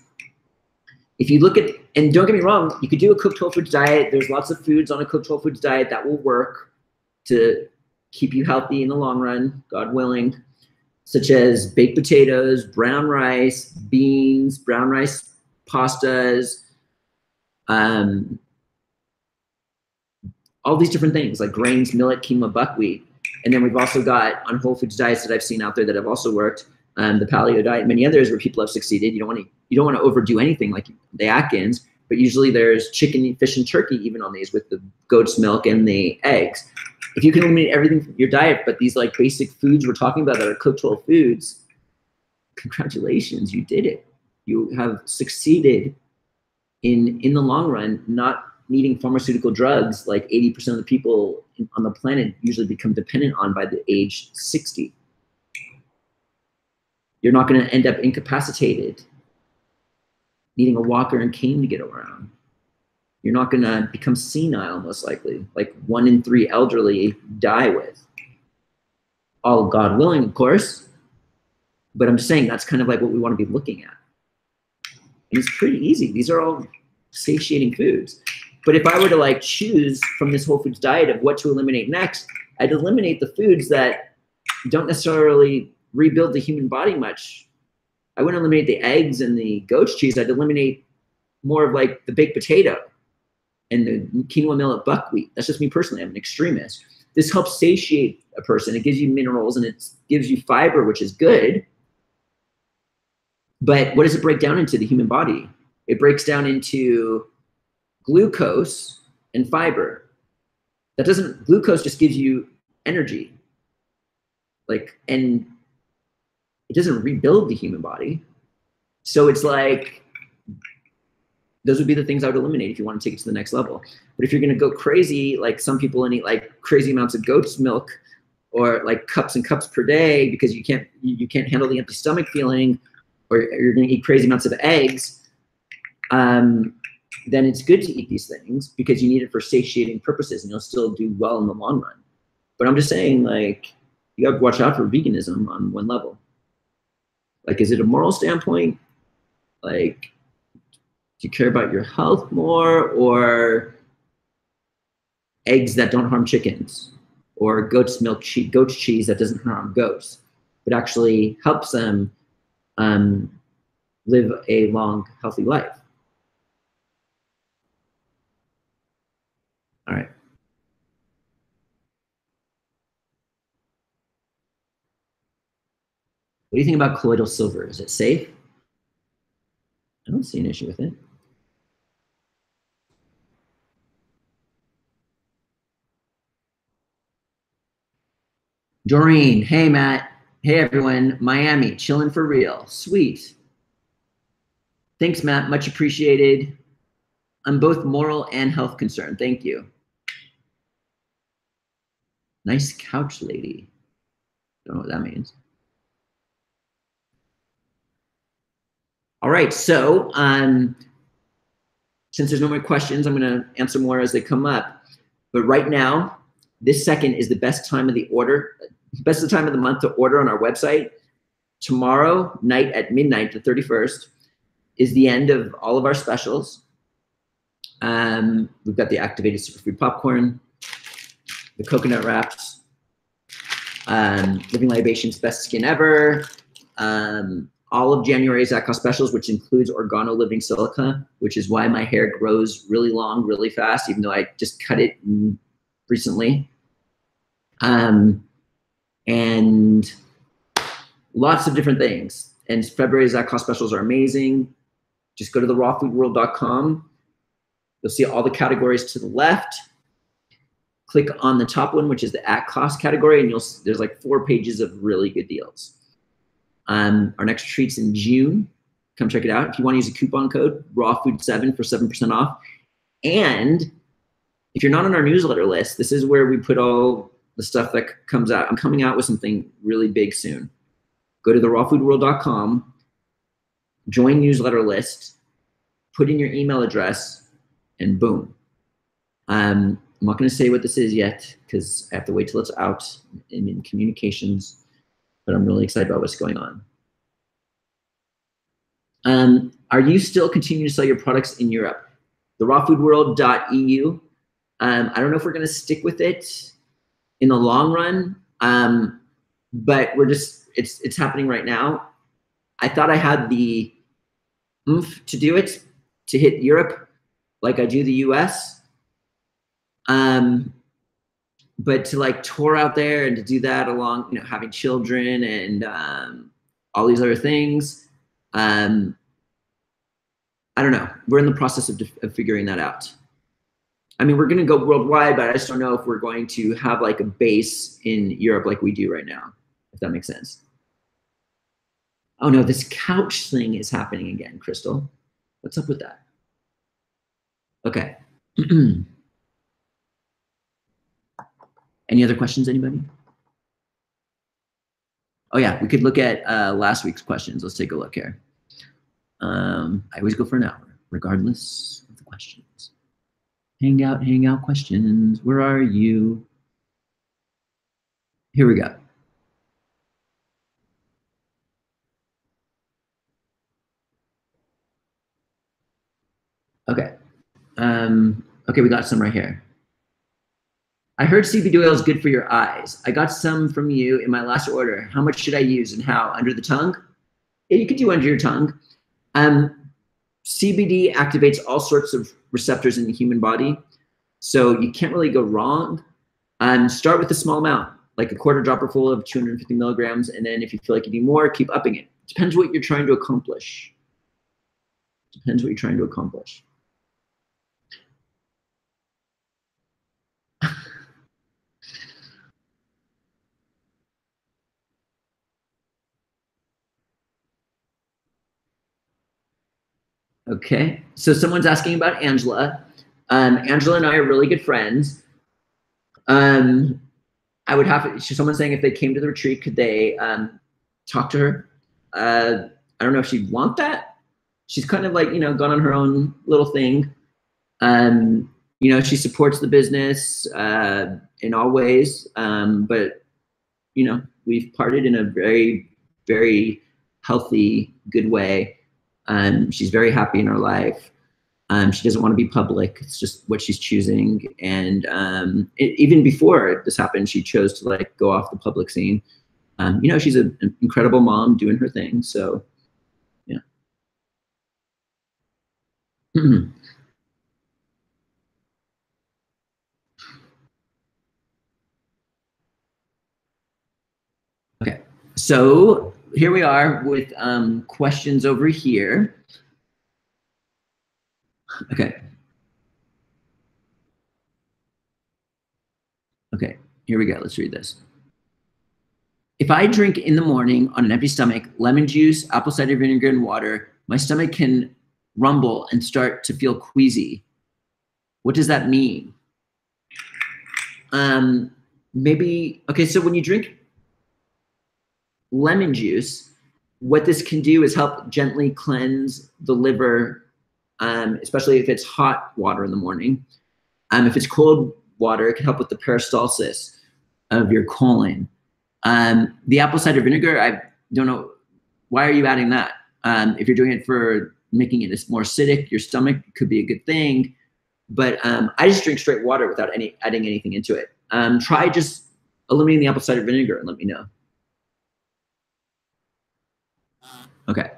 If you look at, and don't get me wrong, you could do a cooked whole foods diet. There's lots of foods on a cooked whole foods diet that will work to keep you healthy in the long run, God willing, such as baked potatoes, brown rice, beans, brown rice pastas, all these different things like grains, millet, quinoa, buckwheat. And then we've also got on whole foods diets that I've seen out there that have also worked, the paleo diet, and many others where people have succeeded. You don't want to overdo anything like the Atkins, but usually there's chicken, fish, and turkey even on these with the goat's milk and the eggs. If you can eliminate everything from your diet, but these like basic foods we're talking about that are cooked whole foods, congratulations, you did it. You have succeeded in the long run, not needing pharmaceutical drugs like 80% of the people on the planet usually become dependent on by the age 60. You're not going to end up incapacitated, needing a walker and cane to get around. You're not going to become senile, most likely, like 1 in 3 elderly die with. All God willing, of course. But I'm just saying that's kind of like what we want to be looking at. And it's pretty easy. These are all satiating foods. But if I were to like choose from this whole foods diet of what to eliminate next, I'd eliminate the foods that don't necessarily rebuild the human body much. I wouldn't eliminate the eggs and the goat's cheese. I'd eliminate more of like the baked potato and the quinoa millet buckwheat. That's just me personally. I'm an extremist. This helps satiate a person. It gives you minerals and it gives you fiber, which is good. But what does it break down into the human body? It breaks down into glucose and fiber. Glucose just gives you energy. And it doesn't rebuild the human body. So it's like, those would be the things I would eliminate if you want to take it to the next level. But if you're going to go crazy, like some people, and eat like crazy amounts of goat's milk or like cups and cups per day because you can't handle the empty stomach feeling, or you're going to eat crazy amounts of eggs, then it's good to eat these things because you need it for satiating purposes and you'll still do well in the long run. But I'm just saying, like, you got to watch out for veganism on one level. Like, is it a moral standpoint? Like, do you care about your health more, or eggs that don't harm chickens, or goat's cheese that doesn't harm goats, but actually helps them live a long, healthy life? All right. What do you think about colloidal silver? Is it safe? I don't see an issue with it. Doreen, hey Matt, hey everyone, Miami, chilling for real, sweet. Thanks Matt, much appreciated. I'm both moral and health concerned, thank you. Nice couch lady. Don't know what that means. All right, so since there's no more questions, I'm gonna answer more as they come up. But right now, this second is the best time of the month to order on our website. Tomorrow night at midnight, the 31st, is the end of all of our specials. We've got the activated superfood popcorn, the coconut wraps, Living Libations Best Skin Ever, all of January's at-cost specials, which includes Organo Living Silica, which is why my hair grows really long, really fast, even though I just cut it recently. And lots of different things. And February's at-cost specials are amazing. Just go to the rawfoodworld.com. You'll see all the categories to the left. Click on the top one, which is the at-cost category, and there's like 4 pages of really good deals. Our next treat's in June. Come check it out. If you want to use a coupon code, RAWFOOD7 for 7% off. And if you're not on our newsletter list, this is where we put all the stuff that comes out. I'm coming out with something really big soon. Go to the rawfoodworld.com, join newsletter list, put in your email address, and boom. I'm not going to say what this is yet because I have to wait till it's out and in communications, but I'm really excited about what's going on. Are you still continuing to sell your products in Europe? The rawfoodworld.eu. I don't know if we're going to stick with it in the long run, but it's happening right now. I thought I had the oomph to do it, to hit Europe like I do the US. But to like tour out there and to do that along, having children and all these other things, I don't know. We're in the process of figuring that out. I mean, we're going to go worldwide, but I just don't know if we're going to have like a base in Europe like we do right now, if that makes sense. Oh no, this couch thing is happening again, Crystal. What's up with that? Okay. Any other questions, anybody? Oh yeah, we could look at last week's questions. Let's take a look here. I always go for an hour, regardless of the questions. Hangout questions. Where are you? Here we go. Okay. Okay, we got some right here. I heard CBD oil is good for your eyes. I got some from you in my last order. How much should I use and how? Under the tongue? Yeah, you could do under your tongue. CBD activates all sorts of receptors in the human body, so you can't really go wrong. Start with a small amount, like a quarter dropper full of 250 milligrams, and then if you feel like you need more, keep upping it. Depends what you're trying to accomplish. Depends what you're trying to accomplish. Okay, so someone's asking about Angela. Angela and I are really good friends. I would have someone saying if they came to the retreat, could they talk to her? I don't know if she'd want that. She's kind of like, you know, gone on her own little thing. You know, she supports the business in all ways, but you know, we've parted in a very, very healthy, good way. She's very happy in her life. She doesn't want to be public. It's just what she's choosing. And even before this happened, she chose to like go off the public scene. You know, she's an incredible mom doing her thing. So, yeah. Okay, so here we are with questions over here. Okay. Okay, here we go. Let's read this. If I drink in the morning on an empty stomach, lemon juice, apple cider vinegar, and water, my stomach can rumble and start to feel queasy. What does that mean? Maybe, okay, so when you drink lemon juice, what this can do is help gently cleanse the liver, especially if it's hot water in the morning. If it's cold water, it can help with the peristalsis of your colon. The apple cider vinegar, I don't know, why are you adding that? If you're doing it for making it more acidic, your stomach could be a good thing. But I just drink straight water without adding anything into it. Try just eliminating the apple cider vinegar and let me know. Okay.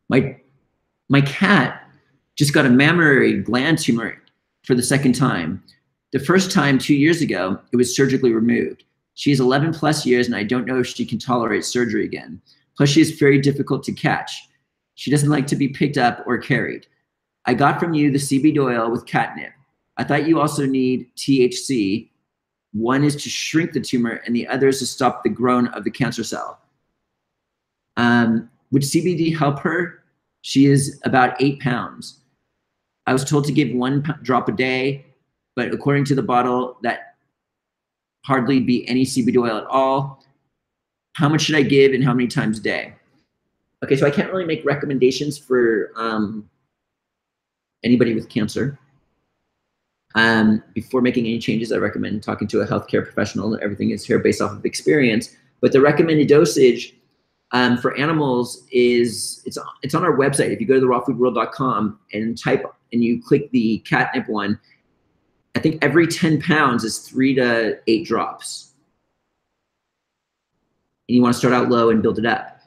My cat just got a mammary gland tumor for the second time. The first time 2 years ago, it was surgically removed. She is 11 plus years and I don't know if she can tolerate surgery again. Plus she is very difficult to catch. She doesn't like to be picked up or carried. I got from you the CBD oil with catnip. I thought you also need THC. One is to shrink the tumor and the other is to stop the growth of the cancer cell. Would CBD help her? She is about 8 pounds. I was told to give 1 drop a day, but according to the bottle, that hardly be any CBD oil at all. How much should I give and how many times a day? Okay, so I can't really make recommendations for anybody with cancer. Before making any changes, I recommend talking to a healthcare professional. Everything is here based off of experience, but the recommended dosage for animals is, it's on our website. If you go to therawfoodworld.com and type and you click the catnip one, I think every 10 pounds is 3 to 8 drops. And you want to start out low and build it up.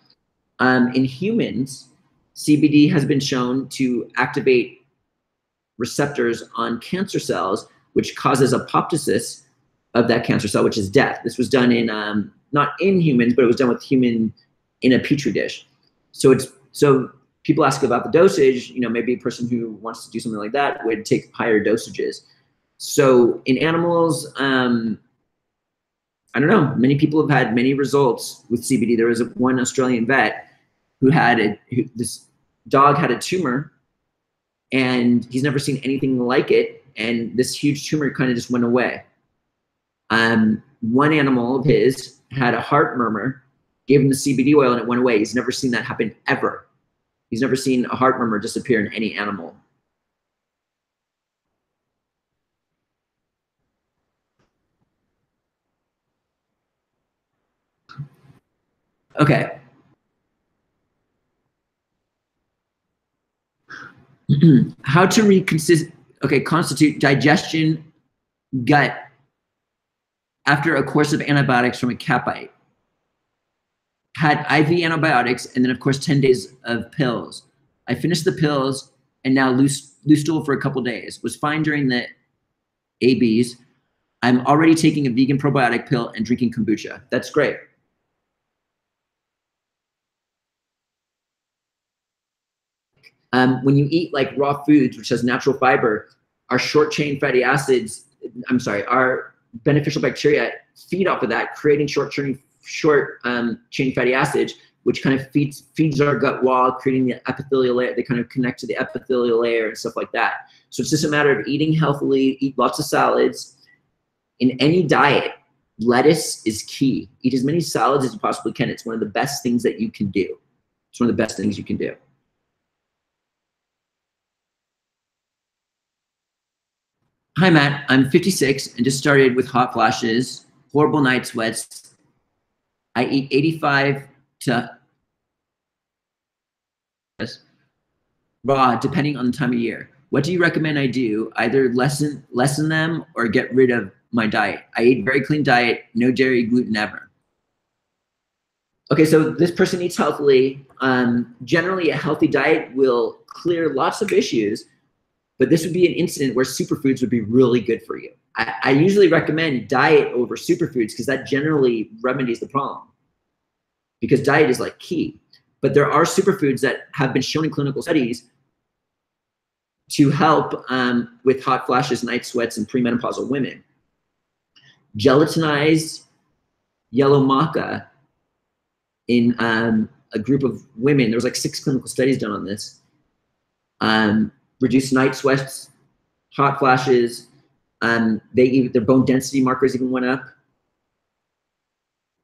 In humans, CBD has been shown to activate receptors on cancer cells, which causes apoptosis of that cancer cell, which is death. This was done in, not in humans, but it was done with human in a petri dish. So people ask about the dosage, you know, maybe a person who wants to do something like that would take higher dosages. So in animals, I don't know, many people have had many results with CBD. There was one Australian vet this dog had a tumor, and he's never seen anything like it, and this huge tumor kind of just went away. One animal of his had a heart murmur, gave him the CBD oil, and it went away. He's never seen that happen ever. He's never seen a heart murmur disappear in any animal. Okay. How to constitute digestion gut after a course of antibiotics from a cat bite. Had IV antibiotics and then of course 10 days of pills. I finished the pills and now loose stool for a couple days. Was fine during the ABs. I'm already taking a vegan probiotic pill and drinking kombucha. That's great. When you eat like raw foods, which has natural fiber, our short chain fatty acids, our beneficial bacteria feed off of that, creating short chain fatty acids, which kind of feeds our gut wall, creating the epithelial layer. They kind of connect to the epithelial layer and stuff like that. So it's just a matter of eating healthily, eat lots of salads. In any diet, lettuce is key. Eat as many salads as you possibly can. It's one of the best things that you can do. It's one of the best things you can do. Hi, Matt. I'm 56 and just started with hot flashes, horrible night sweats. I eat 85 to raw, depending on the time of year. What do you recommend I do? Either lessen them or get rid of my diet. I eat very clean diet, no dairy, gluten, ever. Okay, so this person eats healthily. Generally, a healthy diet will clear lots of issues, but this would be an incident where superfoods would be really good for you. I usually recommend diet over superfoods because that generally remedies the problem, because diet is like key. But there are superfoods that have been shown in clinical studies to help with hot flashes, night sweats, and premenopausal women. Gelatinized yellow maca in a group of women, there was like 6 clinical studies done on this, reduced night sweats, hot flashes, their bone density markers even went up.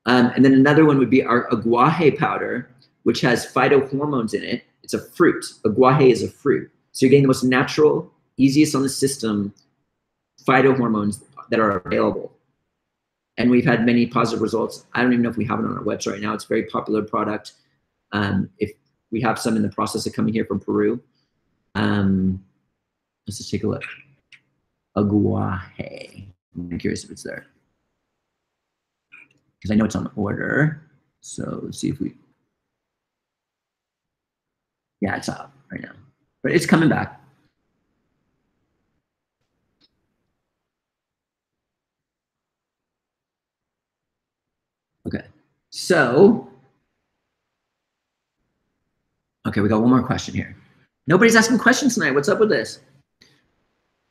And then another one would be our aguaje powder, which has phytohormones in it. It's a fruit. Aguaje is a fruit. So you're getting the most natural, easiest on the system phytohormones that are available. And we've had many positive results. I don't even know if we have it on our website right now. It's a very popular product. If we have some in the process of coming here from Peru. Let's just take a look. Aguaje. I'm curious if it's there, because I know it's on order. So let's see if yeah, it's out right now, but it's coming back. Okay, so, okay, we got one more question here. Nobody's asking questions tonight. What's up with this?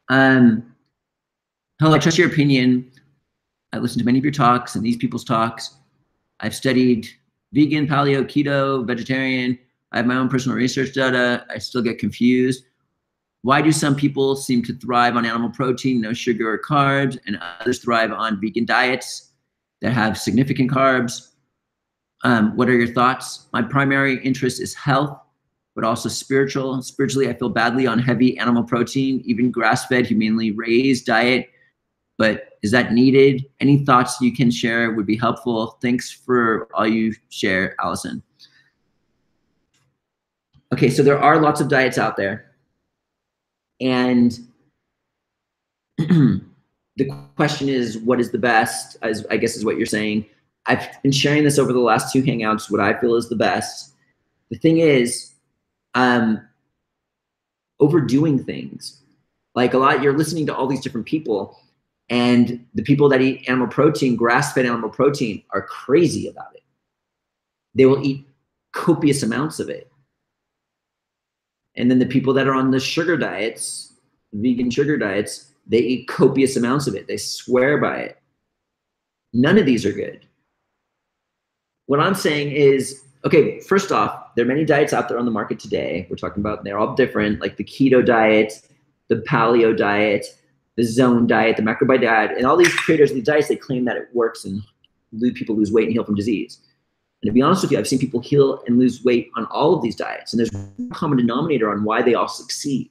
Hello, I trust your opinion. I listened to many of your talks and these people's talks. I've studied vegan, paleo, keto, vegetarian. I have my own personal research data. I still get confused. Why do some people seem to thrive on animal protein, no sugar or carbs, and others thrive on vegan diets that have significant carbs? What are your thoughts? My primary interest is health, but also spiritual. Spiritually, I feel badly on heavy animal protein, even grass-fed, humanely raised diet. But is that needed? Any thoughts you can share would be helpful. Thanks for all you share, Allison. Okay, so there are lots of diets out there. And the question is, what is the best, as I guess is what you're saying. I've been sharing this over the last 2 Hangouts, what I feel is the best. The thing is, overdoing things. Like you're listening to all these different people, and the people that eat animal protein, grass-fed animal protein, are crazy about it. They will eat copious amounts of it. And then the people that are on the sugar diets, vegan sugar diets, they eat copious amounts of it. They swear by it. None of these are good. What I'm saying is, okay, first off, there are many diets out there on the market today. We're talking about, they're all different, like the keto diet, the paleo diet, the zone diet, the macrobiotic diet, and all these creators of these diets, they claim that it works and people lose weight and heal from disease. And to be honest with you, I've seen people heal and lose weight on all of these diets. And there's one common denominator on why they all succeed.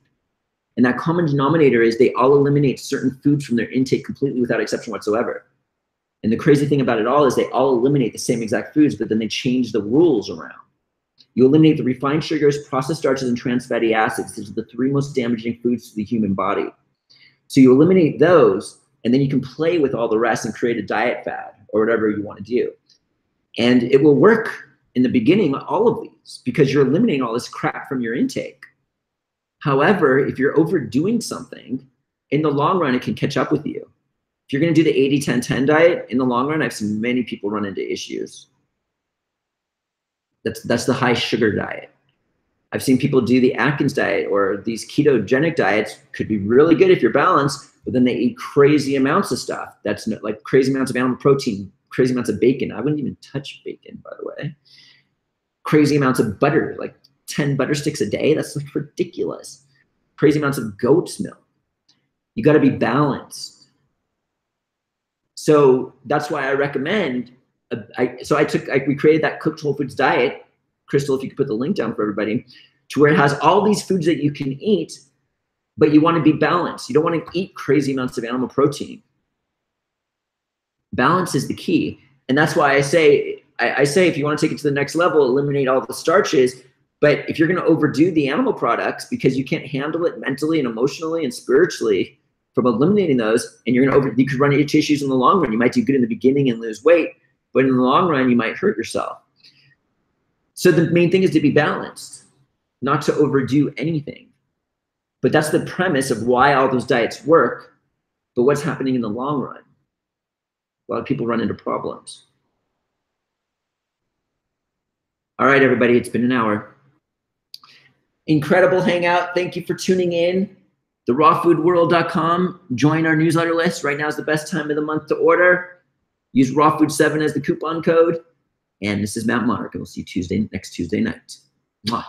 And that common denominator is they all eliminate certain foods from their intake completely without exception whatsoever. And the crazy thing about it all is they all eliminate the same exact foods, but then they change the rules around. You eliminate the refined sugars, processed starches, and trans fatty acids. These are the 3 most damaging foods to the human body. So you eliminate those, and then you can play with all the rest and create a diet fad or whatever you want to do. And it will work in the beginning, all of these, because you're eliminating all this crap from your intake. However, if you're overdoing something, in the long run, it can catch up with you. If you're going to do the 80-10-10 diet, in the long run, I've seen many people run into issues. That's the high sugar diet. I've seen people do the Atkins diet or these ketogenic diets. Could be really good if you're balanced, but then they eat crazy amounts of stuff. That's like crazy amounts of animal protein, crazy amounts of bacon. I wouldn't even touch bacon, by the way. Crazy amounts of butter, like 10 butter sticks a day. That's like ridiculous. Crazy amounts of goat's milk. You got to be balanced. So that's why I recommend. We created that cooked whole foods diet. Crystal, if you could put the link down for everybody, to where it has all these foods that you can eat, but you want to be balanced. You don't want to eat crazy amounts of animal protein. Balance is the key. And that's why I say if you want to take it to the next level, eliminate all the starches. But if you're going to overdo the animal products because you can't handle it mentally and emotionally and spiritually from eliminating those, and you could run into issues in the long run. You might do good in the beginning and lose weight, but in the long run, you might hurt yourself. So the main thing is to be balanced, not to overdo anything. But that's the premise of why all those diets work. But what's happening in the long run? A lot of people run into problems. All right, everybody, it's been an hour. Incredible Hangout. Thank you for tuning in. TheRawFoodWorld.com. Join our newsletter list. Right now is the best time of the month to order. Use RawFood7 as the coupon code. And this is Matt Monarch, and we'll see you next Tuesday night. Mwah.